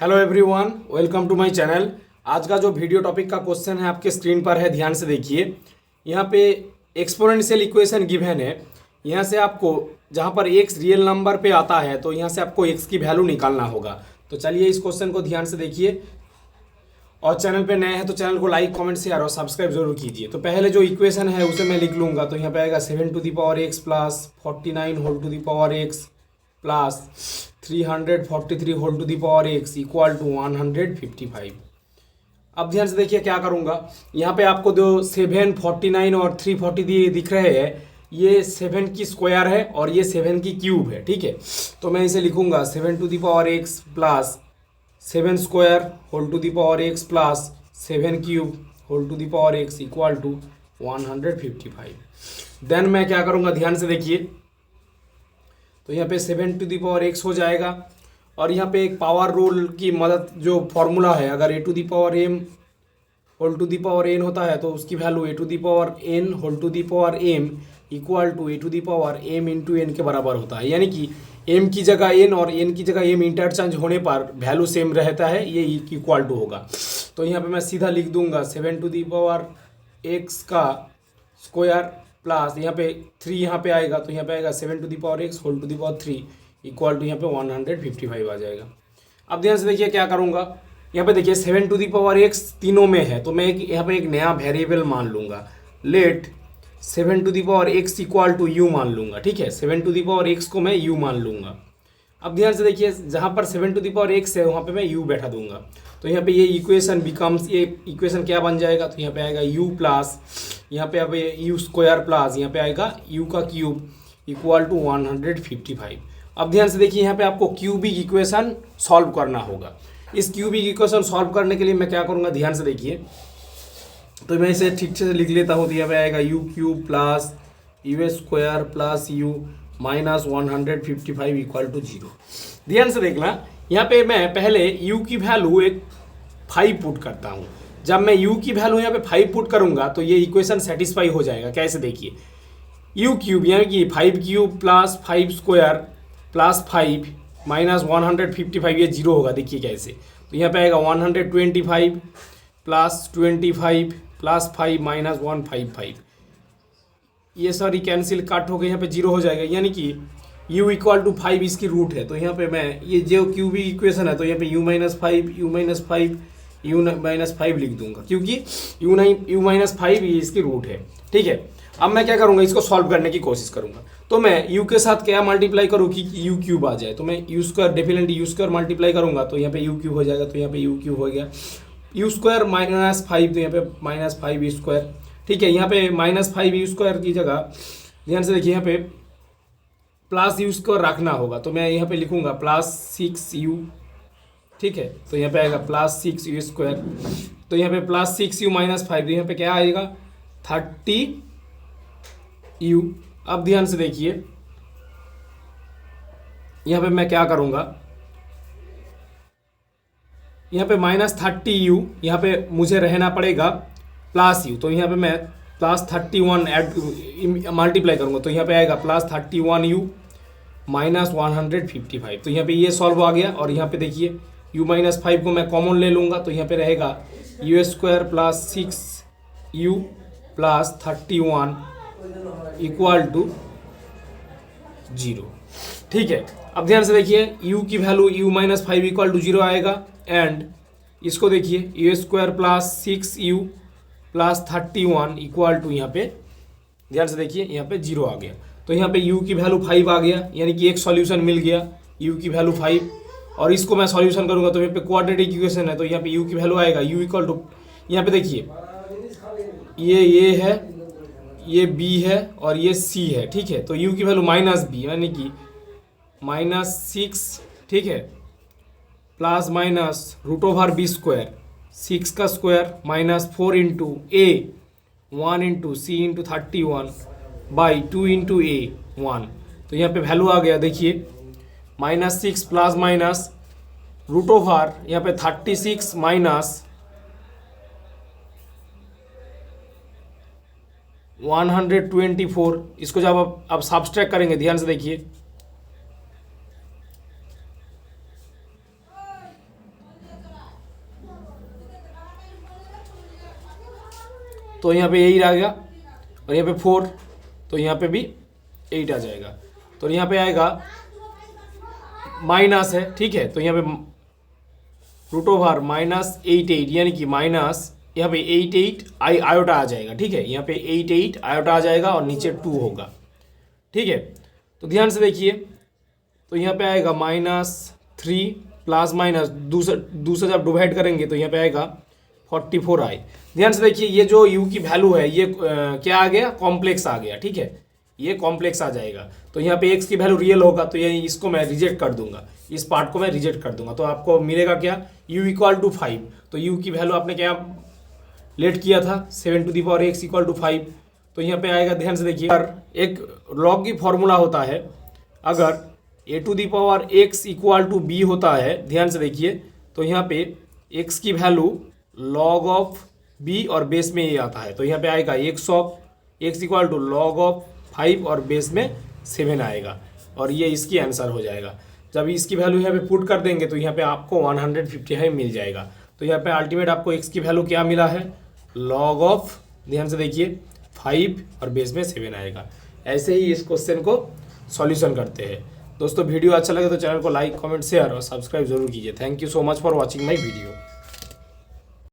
Hello everyone, welcome to my channel. आज का जो वीडियो टॉपिक का क्वेश्चन है आपके स्क्रीन पर है, ध्यान से देखिए। यहाँ पे एक्सपोनेंशियल इक्वेशन गिवन है। यहाँ से आपको जहाँ पर x रियल नंबर पे आता है तो यहाँ से आपको x की वैल्यू निकालना होगा। तो चलिए इस क्वेश्चन को ध्यान से देखिए, और चैनल पे नए हैं तो चैनल को लाइक, कमेंट, शेयर और सब्सक्राइब जरूर कीजिए। तो पहले जो इक्वेशन है उसे मैं लिख लूँगा। तो यहाँ पे आएगा 7 to the power x plus 49 whole to the power x plus 343 whole to the power x equal to 155। अब ध्यान से देखिए क्या करूँगा। यहाँ पे आपको जो 7, 49 और 340 दिख रहे हैं, ये 7 की स्क्वायर है और ये 7 की क्यूब है, ठीक है। तो मैं इसे लिखूँगा 7 to the power x plus 7 square whole to the power x plus 7 cube whole to the power x equal to 155। Then मैं क्या करूँगा, ध्यान से देखिए। तो यहाँ पे 7 to the power x हो जाएगा, और यहाँ पे एक पावर रूल की मदद जो फॉर्मूला है, अगर a to the power m whole to the power n होता है तो उसकी value a to the power n whole to the power m equal to a to the power m into n के बराबर होता है। यानी कि m की जगह n और n की जगह m इंटरचेंज होने पर वैल्यू सेम रहता है, ये इक्वल टू होगा। तो यहाँ पे मैं सीधा लिख दूंगा 7 to the power x का स्क्वायर प्लस यहाँ पे 3 यहाँ पे आएगा, तो यहाँ पे आएगा 7 to the power x whole to the power 3 equal to यहाँ पे 155 आ जाएगा। अब ध्यान से देखिए क्या करूँगा। यहाँ पे देखिए 7 to the power x तीनों में है, तो मैं यहाँ पे एक नया वेरिएबल मान लूँगा। Let 7 to the power x equal to u मान लूँगा, ठीक है। 7 to the power x को मैं u मान लूँगा। अब ध्यान से देखिए, जहाँ पर 7 to the power x है वहाँ पे मैं u बैठा दूंगा। तो यहाँ पे ये इक्वेशन बिकम्स, ये इक्वेशन क्या बन जाएगा, तो यहाँ पे आएगा u प्लस यहाँ पे अब u स्क्वायर प्लस यहाँ पे आएगा u का क्यूब इक्वल टू 155। अब ध्यान से देखिए, यहाँ पे आपको क्यूबिक इक्वेशन सॉल्व करना होगा। इस क्यूबिक इक्वेशन सॉल्व करने के लिए मैं क्या करूँगा, ध्यान से देखिए। तो मैं इसे ठीक से लिख लेता हूँ। तो यहाँ पे आएगा u cube plus u square plus u minus 155 equal to 0। ध्यान से देखना, यहाँ पे मैं पहले u की वैल्यू एक 5 पुट करता हूँ। जब मैं u की वैल्यू यहाँ पे 5 पुट करूँगा तो ये इक्वेशन सेटिस्फाई हो जाएगा। कैसे, देखिए u क्यूब यानी कि 5 cube plus 5 square plus 5 minus 155, ये 0 होगा। देखिए कैसे, तो यहाँ पे आएगा 125 प्लस 25 प्लस 5 माइनस 155, ये सारी कैंसिल कट हो गई, यहाँ पे 0 हो जाएगा। यानी कि u इक्वल टू 5 इसकी रूट है। तो यहाँ पे मैं ये जो क्यूबिक इक्वेशन है, तो यहाँ पे u माइनस 5 u माइनस 5 लिख दूंगा, क्योंकि u माइनस 5 ये इसकी रूट है, ठीक है। अब मैं क्या करूँगा, इसको सॉल्व करने की कोशिश करूँगा। तो मैं u के साथ क्या मल्टीप्लाई करूँ कि u क्यूब आ जाए। तो मैं u square definitely u square multiply करूँगा तो यहाँ पे u क्यूब हो जाएगा। तो यहाँ पे u क्यूब हो गया, u स्क्वायर माइनस 5 तो यहाँ पे माइनस 5 स्क्वायर, ठीक है। यहाँ पे माइनस 5 यू स्क्वायर की जगह ध्यान से देखिए यहाँ पे प्लस यू स्क्वायर रखना होगा। तो मैं यहाँ पे लिखूँगा प्लस 6u, ठीक है। तो यहाँ पे आएगा प्लस 6u स्क्वायर। तो यहाँ पे प्लस 6u माइनस 5, तो यहाँ पे क्या आएगा 30u। अब ध्यान से देखिए, यहाँ पे मैं क्या करूँगा, यहाँ पे माइनस 30u, यहाँ पे मुझे रहना पड़ेगा प्लस u। तो यहाँ पे मैं प्लस 31 ऐड मल्टीप्लाई करूँगा। तो यहाँ पे आएगा प्लस 31u माइनस 155। तो यहाँ पे ये सॉल्व आ गया। और यहाँ पे देखिए u माइनस 5 को मैं कॉमन ले लूँगा। तो यहाँ पे रहेगा u square plus 6u plus 31 equal to 0, ठीक है। अब ध्यान से देखिए, u की value u minus 5 equal to 0 आएगा। एंड इसको देखिए u square plus 6u plus 31 equal to, यहाँ पे ध्यान से देखिए यहाँ पे 0 आ गया। तो यहाँ पे u की वैल्यू 5 आ गया, यानी कि एक सॉल्यूशन मिल गया, u की वैल्यू 5। और इसको मैं सॉल्यूशन करूँगा तो यहाँ पे क्वाड्रेटिक इक्वेशन है। तो यहाँ पे u की वैल्यू आएगा u इक्वल टू, यहाँ पे देखिए ये है, ये b है और ये c है, ठीक है। तो u की वैल्यू माइनस b यानी कि माइनस 6, ठीक है, plus minus root over B square 6 का square minus 4 into a 1 into c into 31 by 2 into a 1। तो यहाँ पे वैल्यू आ गया, देखिए minus 6 plus minus root over यहाँ पे 36 माइनस 124। इसको जब आप सब्सट्रैक्ट करेंगे, ध्यान से देखिए तो यहाँ पे 8 आ गया, और यहाँ पे 4 तो यहाँ पे भी 8 आ जाएगा। तो यहाँ पे आएगा माइनस है, ठीक है, तो यहाँ पे रूट ओवर -8 यानी कि माइनस यहाँ पे 8 आयोटा आ जाएगा, ठीक है, यहाँ पे 8 आयोटा आ जाएगा और नीचे 2 होगा, ठीक है। तो ध्यान से देखिए, तो यहाँ पे आएगा -3 प्लस माइनस दूसरा जब डिवाइड करेंगे तो यहाँ पे आएगा 44i। ध्यान से देखिए, ये जो u की वैल्यू है ये क्या आ गया, कॉम्प्लेक्स आ गया, ठीक है, ये कॉम्प्लेक्स आ जाएगा। तो यहाँ पे x की वैल्यू रियल होगा, तो ये इसको मैं रिजेक्ट कर दूंगा, इस पार्ट को मैं रिजेक्ट कर दूंगा। तो आपको मिलेगा क्या, u = 5। तो u की वैल्यू आपने क्या लेट किया था, 7x = 5। तो यहाँ पे आएगा, ध्यान से देखिए, एक लॉग की फॉर्मूला होता है, अगर a⁴x = b होता है, ध्यान से देखिए, तो यहाँ पे x की वैल्यू log ऑफ b और बेस में ये आता है। तो यहाँ पे आएगा x = log ऑफ 5 और बेस में 7 आएगा, और ये इसकी आंसर हो जाएगा। जब इसकी वैल्यू यहाँ पे पुट कर देंगे तो यहाँ पे आपको 155 मिल जाएगा। तो यहाँ पे अल्टीमेट आपको x की वैल्यू क्या मिला है, log ऑफ, ध्यान से देखिए, 5 और बेस में 7 आएगा। ऐसे ही इस क्वेश्चन को सॉल्यूशन करते हैं। दोस्तों वीडियो अच्छा लगे तो चैनल को लाइक, कमेंट, शेयर और सब्सक्राइब जरूर कीजिए। Thank you so much for watching my video.